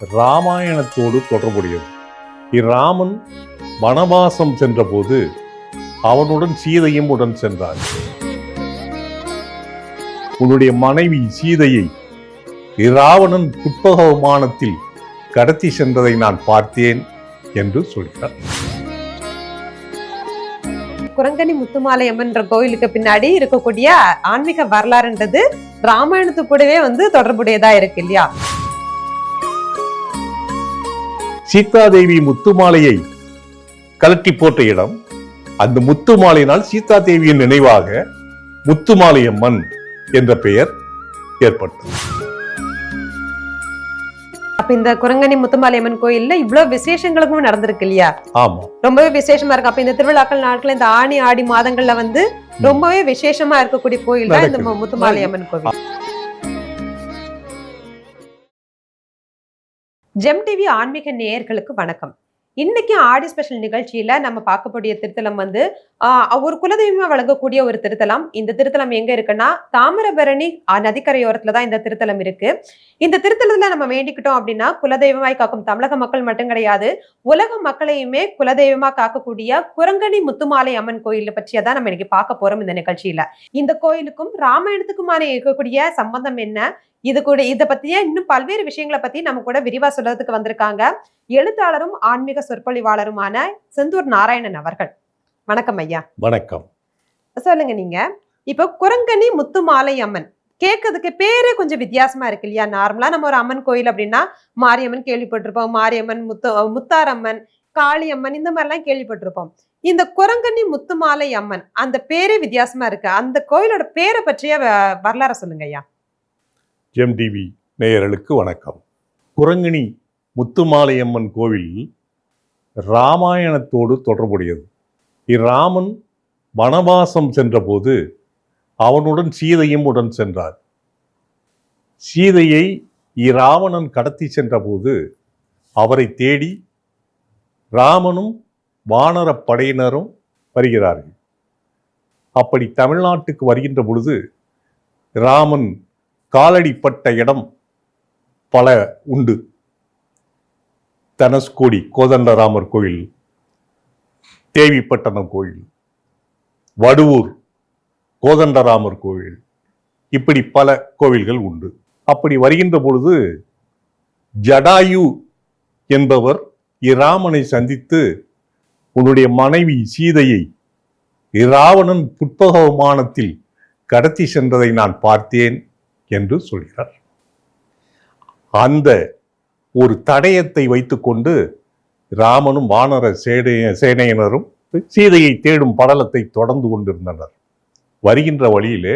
ராமாயணத்தோடு தொடர்புடையது. இராமன் வனவாசம் சென்றபோது அவனுடன் சீதையும் உடன் சென்றார். உன்னுடைய மனைவி சீதையை இராவணன் புட்பக விமானத்தில் கடத்தி சென்றதை நான் பார்த்தேன் என்று சொல்கிறார். குரங்கணி முத்துமாலை அம்மன்ற கோயிலுக்கு பின்னாடி இருக்கக்கூடிய ஆன்மீக வரலாறுன்றது ராமாயணத்து கூடவே தொடர்புடையதா இருக்கு இல்லையா? சீதாதேவி முத்துமாலையை கலட்டி போட்ட இடம். அந்த முத்துமாலையினால் சீதாதேவியின் நினைவாக முத்துமாலையம்மன் என்ற பெயர் ஏற்பட்டது. அப்ப இந்த குரங்கணி முத்துமாலையம்மன் கோயில்ல இவ்வளவு விசேஷங்களுக்கும் நடந்திருக்கு இல்லையா? ஆமா, ரொம்பவே விசேஷமா இருக்கு. அப்ப இந்த திருவிழாக்கள் நாட்கள் இந்த ஆணி ஆடி மாதங்கள்ல ரொம்பவே விசேஷமா இருக்கக்கூடிய கோயில் தான் இந்த முத்துமாலையம்மன் கோவில். ஜெம் டிவி ஆன்மீக நேயர்களுக்கு வணக்கம். இன்னைக்கு ஆடி ஸ்பெஷல் நிகழ்ச்சியில நம்ம பார்க்கக்கூடிய திருத்தலம் ஒரு குலதெய்வமா வழங்கக்கூடிய ஒரு திருத்தலம். இந்த திருத்தலம் எங்க இருக்குன்னா தாமிரபரணி நதிக்கரையோரத்துலதான் இந்த திருத்தலம் இருக்கு. இந்த திருத்தலத்துல நம்ம வேண்டிக்கிட்டோம் அப்படின்னா குலதெய்வமாய் காக்கும் தமிழக மக்கள் மட்டும் கிடையாது, உலக மக்களையுமே குலதெய்வமா காக்கக்கூடிய குரங்கணி முத்துமாலை அம்மன் கோயிலை பற்றியதான் நம்ம இன்னைக்கு பார்க்க போறோம் இந்த நிகழ்ச்சியில. இந்த கோயிலுக்கும் ராமாயணத்துக்குமான இருக்கக்கூடிய சம்பந்தம் என்ன, இதை பத்திய இன்னும் பல்வேறு விஷயங்களை பத்தி நம்ம கூட விரிவா சொல்றதுக்கு வந்திருக்காங்க எழுத்தாளரும் ஆன்மீக சொற்பொழிவாளருமான செந்தூர் நாராயணன் அவர்கள். வணக்கம் ஐயா. வணக்கம். சொல்லுங்க, நீங்க இப்ப குரங்கணி முத்துமாலை அம்மன் கேட்கறதுக்கு பேரே கொஞ்சம் வித்தியாசமா இருக்கு இல்லையா? நார்மலா நம்ம ஒரு அம்மன் கோயில் அப்படின்னா மாரியம்மன் கேள்விப்பட்டிருப்போம், மாரியம்மன், முத்தாரம்மன், காளியம்மன், இந்த மாதிரி எல்லாம் கேள்விப்பட்டிருப்போம். இந்த குரங்கணி முத்துமாலை அம்மன் அந்த பேரே வித்தியாசமா இருக்கு. அந்த கோயிலோட பேரை பற்றிய வரலாறு சொல்லுங்க ஐயா. ஜெம் டிவி நேயர்களுக்கு வணக்கம். குரங்கணி முத்துமாலையம்மன் கோவில் ராமாயணத்தோடு தொடர்புடையது. இராமன் வனவாசம் சென்றபோது அவனுடன் சீதையும் உடன் சென்றார். சீதையை இராவணன் கடத்தி சென்றபோது அவரை தேடி ராமனும் வானர படையினரும் வருகிறார்கள். அப்படி தமிழ்நாட்டுக்கு வருகின்ற பொழுது ராமன் காலடிப்பட்ட இடம் பல உண்டு. தனுஷ்கோடி கோதண்டராமர் கோயில், தேவிப்பட்டணம் கோயில், வடுவூர் கோதண்டராமர் கோயில், இப்படி பல கோவில்கள் உண்டு. அப்படி வருகின்ற பொழுது ஜடாயு என்பவர் இராமனை சந்தித்து உன்னுடைய மனைவி சீதையை இராவணன் புட்பக விமானத்தில் கடத்தி சென்றதை நான் பார்த்தேன் என்று சொல்கிறார். அந்த ஒரு தடயத்தை வைத்துக்கொண்டு ராமனும் வானர சேனையினரும் சீதையை தேடும் படலத்தை தொடர்ந்து கொண்டிருந்தனர். வருகின்ற வழியிலே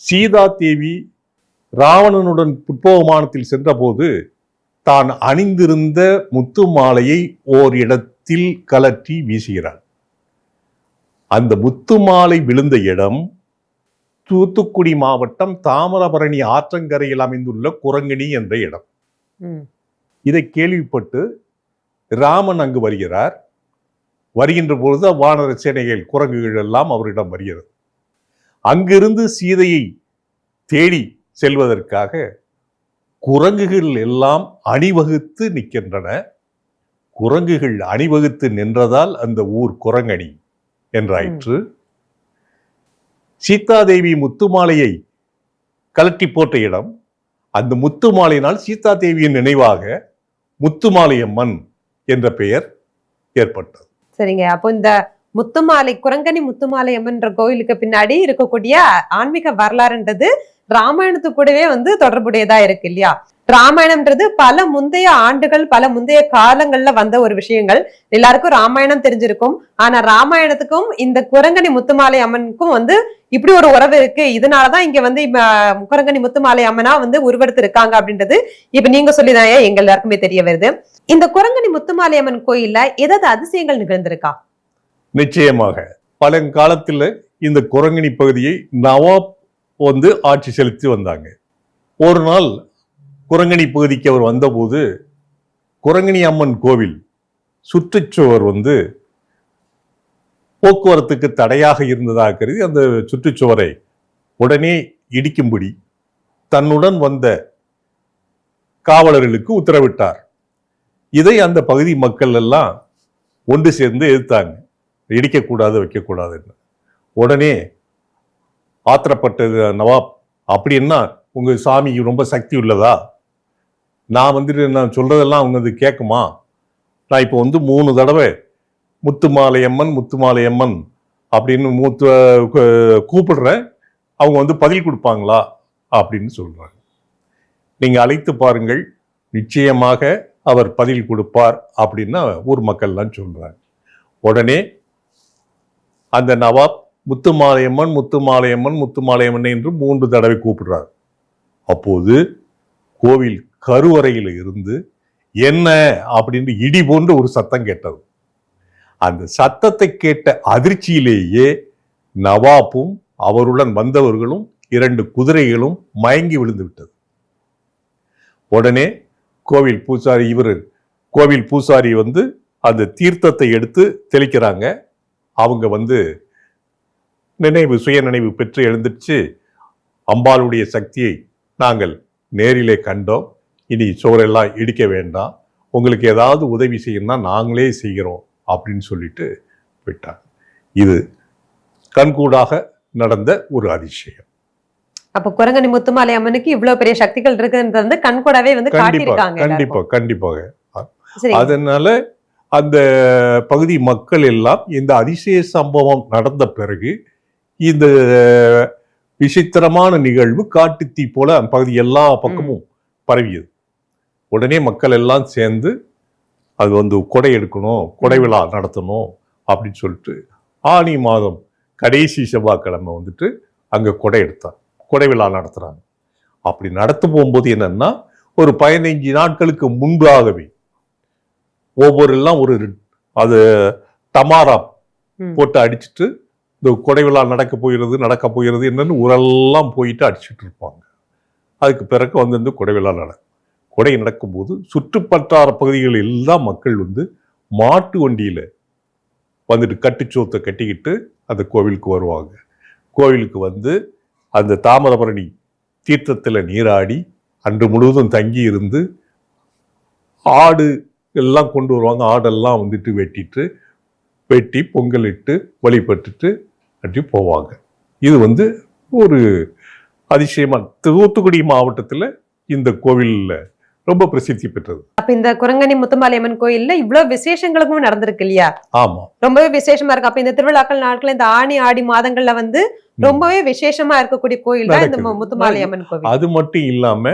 சீதா தேவி ராவணனுடன் புட்பவிமானத்தில் சென்றபோது தான் அணிந்திருந்த முத்து மாலையை ஓர் இடத்தில் கலற்றி வீசுகிறார். அந்த முத்து மாலை விழுந்த இடம் தூத்துக்குடி மாவட்டம் தாமிரபரணி ஆற்றங்கரையில் அமைந்துள்ள குரங்கணி என்ற இடம். இதை கேள்விப்பட்டு ராமன் அங்கு வருகிறார். வருகின்ற பொழுது வானர சேனைகள், குரங்குகள் எல்லாம் அவரிடம் வருகிறது. அங்கிருந்து சீதையை தேடி செல்வதற்காக குரங்குகள் எல்லாம் அணிவகுத்து நிற்கின்றன. குரங்குகள் அணிவகுத்து நின்றதால் அந்த ஊர் குரங்கணி என்றாயிற்று. சீதாதேவி முத்துமாலையை கலட்டி போட்ட இடம். அந்த முத்துமாலையினால் சீதாதேவியின் நினைவாக முத்துமாலையம்மன் என்ற பெயர் ஏற்பட்டது. சரிங்க. அப்போ இந்த முத்துமாலை, குரங்கணி முத்துமாலை அம்மன்ற கோயிலுக்கு பின்னாடி இருக்கக்கூடிய ஆன்மீக வரலாறுன்றது ராமாயணத்து கூடவே தொடர்புடையதா இருக்கு இல்லையா? ராமாயணம்ன்றது பல முந்தைய ஆண்டுகள், பல முந்தைய காலங்கள்ல வந்த ஒரு விஷயங்கள். எல்லாருக்கும் ராமாயணம் தெரிஞ்சிருக்கும். ஆனா ராமாயணத்துக்கும் இந்த குரங்கணி முத்துமாலை அம்மனுக்கும் இப்படி ஒரு உறவு இருக்கு, இதனாலதான் இங்க குரங்கணி முத்துமாலை அம்மனா உருவெடுத்து இருக்காங்க அப்படின்றது இப்ப நீங்க சொல்லிதான் எங்க எல்லாருக்குமே தெரிய வருது. இந்த குரங்கணி முத்துமாலை அம்மன் கோயில்ல ஏதாவது அதிசயங்கள் நிகழ்ந்திருக்கா? நிச்சயமாக. பழங்காலத்துல இந்த குரங்கணி பகுதியை நவாப் ஆட்சி செலுத்தி வந்தாங்க. ஒரு நாள் குரங்கணி பகுதிக்கு அவர் வந்தபோது குரங்கணி அம்மன் கோவில் சுற்றுச்சுவர் போக்குவரத்துக்கு தடையாக இருந்ததாக கருதி அந்த சுற்றுச்சுவரை உடனே இடிக்கும்படி தன்னுடன் வந்த காவலர்களுக்கு உத்தரவிட்டார். இதை அந்த பகுதி மக்கள் எல்லாம் ஒன்று சேர்ந்து எதிர்த்தாங்க, இடிக்கக்கூடாது, வைக்கக்கூடாதுன்னு. உடனே ஆத்திரப்பட்டது நவாப், அப்படின்னா உங்க சாமி ரொம்ப சக்தி உள்ளதா? நான் சொல்றதெல்லாம் அவங்க அது கேட்குமா? நான் இப்போ 3 தடவை முத்துமாலையம்மன் முத்துமாலையம்மன் அப்படின்னு கூப்பிடுறேன், அவங்க பதில் கொடுப்பாங்களா அப்படின்னு சொல்றாங்க. நீங்க அழைத்து பாருங்கள், நிச்சயமாக அவர் பதில் கொடுப்பார் அப்படின்னு ஊர் மக்கள்லாம் சொல்றாங்க. உடனே அந்த நவாப் முத்துமாலையம்மன் முத்துமாலையம்மன் முத்துமாலையம்மன் என்று 3 தடவை கூப்பிடுறார். அப்போது கோவில் கருவறையில் இருந்து என்ன அப்படின்னு இடி போன்ற ஒரு சத்தம் கேட்டது. அந்த சத்தத்தை கேட்ட அதிர்ச்சியிலேயே நவாப்பும் அவருடன் வந்தவர்களும் 2 குதிரைகளும் மயங்கி விழுந்து விட்டது. உடனே கோவில் பூசாரி அந்த தீர்த்தத்தை எடுத்து தெளிக்கிறாங்க. அவங்க சுய நினைவு பெற்று எழுந்துச்சு, அம்பாளுடைய சக்தியை நாங்கள் நேரிலே கண்டோம், இனி சுவரெல்லாம் இடிக்க வேண்டாம், உங்களுக்கு ஏதாவது உதவி செய்யணும்னா நாங்களே செய்கிறோம் அப்படின்னு சொல்லிட்டு விட்டாங்க. இது கண்கூடாக நடந்த ஒரு அதிசயம். அப்ப குரங்கணி முத்துமாலை அம்மனுக்கு இவ்வளவு பெரிய சக்திகள் இருக்குன்றது கண்கூடாவே காட்டியிருக்காங்க. கண்டிப்பாக. அதனால அந்த பகுதி மக்கள் எல்லாம் இந்த அதிசய சம்பவம் நடந்த பிறகு இந்த விசித்திரமான நிகழ்வு காட்டுத்தீ போல அந்த பகுதி எல்லா பக்கமும் பரவியது. உடனே மக்கள் எல்லாம் சேர்ந்து அது கொடை எடுக்கணும், கொடை விழா நடத்தணும் அப்படின்னு சொல்லிட்டு ஆனி மாதம் கடைசி செவ்வாய்க்கிழமை அங்க கொடை விழா நடத்துறாங்க. அப்படி நடத்த போகும்போது என்னன்னா, ஒரு 15 நாட்களுக்கு முன்பாகவே ஒவ்வொரு எல்லாம் அது டமாரா போட்டு அடிச்சுட்டு இந்த கொடை விழா நடக்க போகிறது என்னன்னு ஊரெல்லாம் போயிட்டு அடிச்சுட்டு இருப்பாங்க. அதுக்கு பிறகு கொடை விழா கொடை நடக்கும்போது சுற்றுப்பட்டார பகுதிகளில் எல்லாம் மக்கள் மாட்டு வண்டியில கட்டுச்சோத்தை கட்டிக்கிட்டு அந்த கோவிலுக்கு வருவாங்க. கோவிலுக்கு அந்த தாமிரபரணி தீர்த்தத்தில் நீராடி அன்று முழுவதும் தங்கி இருந்து ஆடு எல்லாம் கொண்டு வருவாங்க. ஆடெல்லாம் வெட்டி பொங்கலிட்டு வழிபட்டுட்டு அப்படி போவாங்க. இது ஒரு அதிசயமா தூத்துக்குடி மாவட்டத்தில் இந்த கோவில்ல ரொம்ப பிரசித்தி பெற்றது. அப்ப இந்த குரங்கணி முத்துமாலையம்மன் கோயில்ல இவ்வளவு விசேஷங்களுக்கும் நடந்திருக்கு இல்லையா? ஆமா, ரொம்பவே விசேஷமா இருக்கு. அப்ப இந்த திருவிழாக்கள் நாட்கள் இந்த ஆணி ஆடி மாதங்கள்ல ரொம்பவே விசேஷமா இருக்கக்கூடிய கோயில் தான் இந்த முத்துமாலையம்மன் கோவில். அது மட்டும் இல்லாம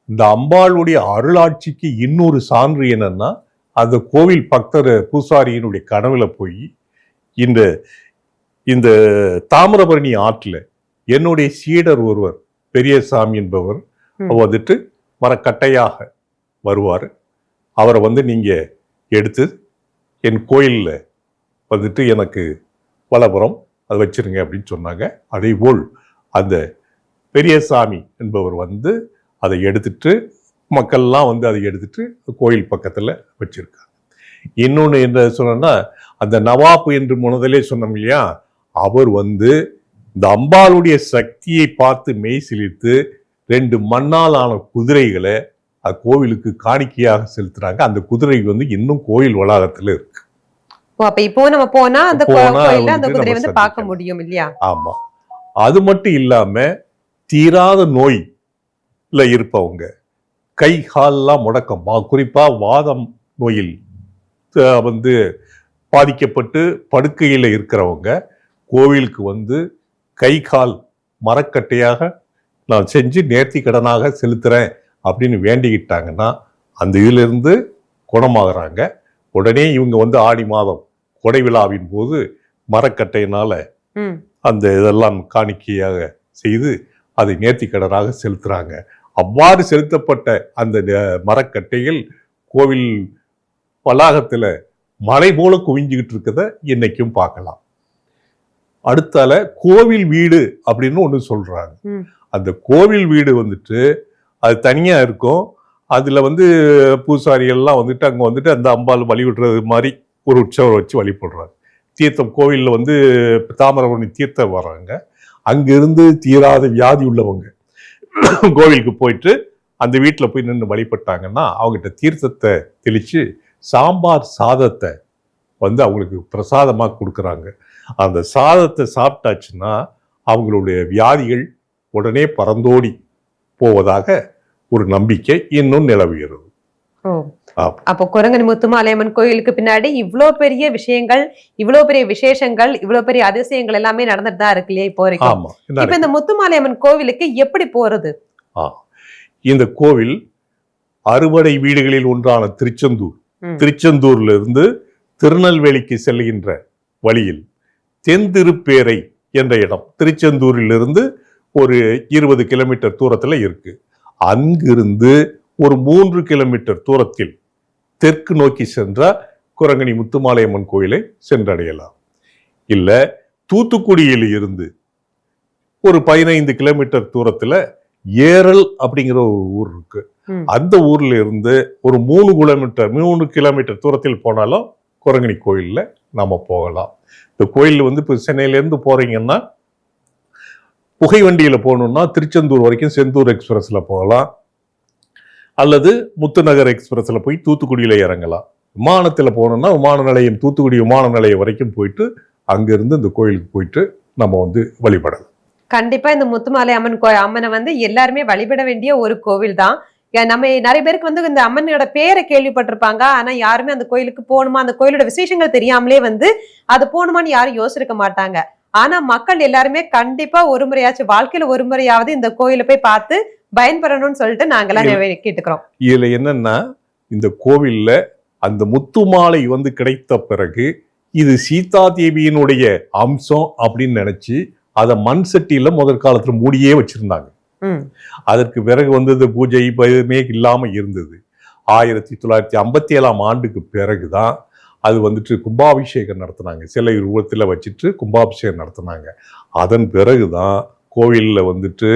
இந்த அம்பாளுடைய அருளாட்சிக்கு இன்னொரு சான்று என்னன்னா, அந்த கோவில் பக்தர் பூசாரியினுடைய கனவுல போய் இந்த தாமிரபரணி ஆற்றுல என்னுடைய சீடர் ஒருவர் பெரியசாமி என்பவர் மரக்கட்டையாக வருவார், அவரை நீங்க எடுத்து என் கோயில்ல எனக்கு வலப்புறம் அதை வச்சிருங்க அப்படின்னு சொன்னாங்க. அதே போல் அந்த பெரியசாமி என்பவர் அதை எடுத்துட்டு மக்கள்லாம் அதை எடுத்துட்டு கோயில் பக்கத்துல வச்சிருக்காங்க. இன்னொன்னு என்ன சொன்னா, அந்த நவாப் என்று முதலே சொன்னோம் இல்லையா, அவர் இந்த அம்பாளுடைய சக்தியை பார்த்து மெய் சிலிர்த்து 2 மண்ணால் ஆன குதிரைகளை கோவிலுக்கு காணிக்கையாக செலுத்துறாங்க. அந்த குதிரை இன்னும் கோயில் வளாகத்துல இருக்கு. அப்ப இப்போ நம்ம போனா அந்த கோயில்ல அந்த குதிரையை பார்க்க முடியும் இல்லையா? ஆமா. அது மட்டும் இல்லாம தீராத நோய்ல இருப்பவங்க, கை கால்லாம் முடக்கம், குறிப்பா வாதம் நோயில் பாதிக்கப்பட்டு படுக்கையில இருக்கிறவங்க கோவிலுக்கு கை கால் மரக்கட்டையாக நான் செஞ்சு நேர்த்தி கடனாக செலுத்துறேன் அப்படின்னு வேண்டிக்கிட்டாங்கன்னா அந்த இதுல இருந்து குணமாகறாங்க. உடனே இவங்க ஆடி மாதம் கொடை விழாவின் போது மரக்கட்டையினால அந்த இதெல்லாம் காணிக்கையாக செய்து அதை நேர்த்தி கடனாக செலுத்துறாங்க. அவ்வாறு செலுத்தப்பட்ட அந்த மரக்கட்டைகள் கோவில் வளாகத்துல மலை போல குவிஞ்சுக்கிட்டு இருக்கிறத இன்னைக்கும் பார்க்கலாம். அடுத்தால கோவில் வீடு அப்படின்னு ஒண்ணு சொல்றாங்க. அந்த கோவில் வீடு அது தனியா இருக்கும். அதுல பூசாரிகள்லாம் அங்க அந்த அம்பாள் வழிபடுறது மாதிரி ஒரு உற்சவம் வச்சு வழிபடுறாங்க. தீர்த்தம் கோவில்ல தாமிரபரணி தீர்த்தம் வர்றாங்க. அங்கிருந்து தீராத வியாதி உள்ளவங்க கோவிலுக்கு போயிட்டு அந்த வீட்டில் போய் நின்று வழிபட்டாங்கன்னா அவங்ககிட்ட தீர்த்தத்தை தெளித்து சாம்பார் சாதத்தை வந்து அவங்களுக்கு பிரசாதமாக கொடுக்குறாங்க. அந்த சாதத்தை சாப்பிட்டாச்சுன்னா அவங்களுடைய வியாதிகள் உடனே பறந்தோடி போவதாக ஒரு நம்பிக்கை இன்னும் நிலவுகிறது. அப்போ குரங்கணி முத்துமாலையம்மன் கோயிலுக்கு பின்னாடி இவ்வளவு பெரிய விஷயங்கள், இவ்வளவு பெரிய விசேஷங்கள், இவ்வளவு பெரிய அதிசயங்கள் எல்லாமே நடந்துட்டு தான் இருக்கு இல்லையா இப்போ வரைக்கும்? இப்ப இந்த முத்துமாலையம்மன் கோவிலுக்கு எப்படி போறது? இந்த கோவில் அறுபடை வீடுகளில் ஒன்றான திருச்செந்தூர்ல இருந்து திருநெல்வேலிக்கு செல்கின்ற வழியில் தென்திருப்பேரை என்ற இடம் திருச்செந்தூரிலிருந்து ஒரு 20 கிலோமீட்டர் தூரத்துல இருக்கு. அங்கிருந்து ஒரு 3 கிலோமீட்டர் தூரத்தில் தெற்கு நோக்கி சென்ற குரங்கணி முத்துமாலையம்மன் கோயிலை சென்றடையலாம். இல்ல தூத்துக்குடியில் இருந்து ஒரு 15 கிலோமீட்டர் தூரத்துல ஏரல் அப்படிங்கிற ஒரு ஊர் இருக்கு. அந்த ஊர்ல இருந்து ஒரு 3 கிலோமீட்டர் தூரத்தில் போனாலும் குரங்கணி கோயில்ல நாம போகலாம். இந்த கோயில் வந்து இப்போ சென்னையில இருந்து போறீங்கன்னா புகை வண்டியில போகணும்னா திருச்செந்தூர் வரைக்கும் செந்தூர் எக்ஸ்பிரஸ்ல போகலாம், அல்லது முத்துநகர் எக்ஸ்பிரஸ்ல போய் தூத்துக்குடியில இறங்கலாம். விமானத்துல போகணும்னா விமான நிலையம் தூத்துக்குடி விமான நிலையம் வரைக்கும் போயிட்டு அங்கிருந்து இந்த கோயிலுக்கு போயிட்டு நம்ம வந்து வழிபடலாம். கண்டிப்பா இந்த முத்துமாலை அம்மனை வந்து எல்லாருமே வழிபட வேண்டிய ஒரு கோவில் தான். நம்ம நிறைய பேருக்கு வந்து இந்த அம்மனோட பேரை கேள்விப்பட்டிருப்பாங்க, ஆனா யாருமே அந்த கோயிலுக்கு போகணுமா, அந்த கோயிலோட விசேஷங்கள் தெரியாமலே வந்து அது போகணுமான்னு யாரும் யோசிச்சிருக்க மாட்டாங்க. ஆனா மக்கள் எல்லாருமே கண்டிப்பா ஒரு முறையாச்சும் வாழ்க்கையில ஒரு முறையாவது இந்த கோயிலை போய் பார்த்து பயன்பெறணும்னு சொல்லிட்டு நாங்கெல்லாம் கேட்டுக்கிறோம். இதுல என்னன்னா, இந்த கோவில்ல அந்த முத்து மாலை வந்து கிடைத்த பிறகு இது சீதா தேவியினுடைய அம்சம் அப்படின்னு நினைச்சு அதை மண் சட்டியில முதல் காலத்துல மூடியே வச்சிருந்தாங்க. அதற்கு பிறகு வந்து பூஜை எதுவுமே இல்லாம இருந்தது. 1957 ஆண்டுக்கு பிறகுதான் அது வந்துட்டு கும்பாபிஷேகம் நடத்தினாங்க. சிலை உருவத்துல வச்சுட்டு கும்பாபிஷேகம் நடத்தினாங்க. அதன் பிறகுதான் கோவில்ல வந்துட்டு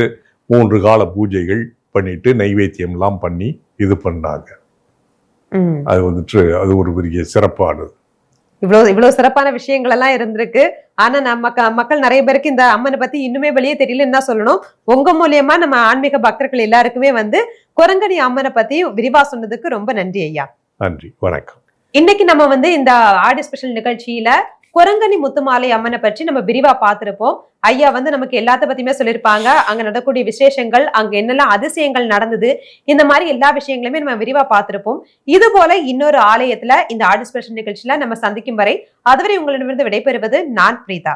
3 கால பூஜைகள் பண்ணிட்டு நைவேத்தியம் எல்லாம் பண்ணி இது பண்ணாங்க. அது வந்துட்டு அது ஒரு பெரிய சிறப்பானது. இவ்வளவு சிறப்பான விஷயங்கள் எல்லாம் இருந்திருக்கு. ஆனா மக்கள் நிறைய பேருக்கு இந்த அம்மனை பத்தி இன்னுமே வெளியே தெரியலன்னு தான் சொல்லணும். உங்க மூலியமா நம்ம ஆன்மீக பக்தர்கள் எல்லாருக்குமே வந்து குரங்கணி அம்மனை பத்தி விரிவா சொன்னதுக்கு ரொம்ப நன்றி ஐயா. நன்றி, வணக்கம். இன்னைக்கு நம்ம வந்து இந்த ஆடி ஸ்பெஷல் நிகழ்ச்சியில குரங்கணி முத்துமாலை அம்மனை பற்றி நம்ம விரிவா பார்த்திருப்போம். ஐயா வந்து நமக்கு எல்லாத்த பத்தியுமே சொல்லியிருப்பாங்க. அங்க நடக்கக்கூடிய விசேஷங்கள், அங்க என்னெல்லாம் அதிசயங்கள் நடந்தது, இந்த மாதிரி எல்லா விஷயங்களுமே நம்ம விரிவா பார்த்திருப்போம். இது போல இன்னொரு ஆலயத்துல இந்த ஆடி ஸ்பெஷல் நிகழ்ச்சியில நம்ம சந்திக்கும் வரை அதுவரை உங்களிடமிருந்து விடைபெறுவது நான் பிரீதா.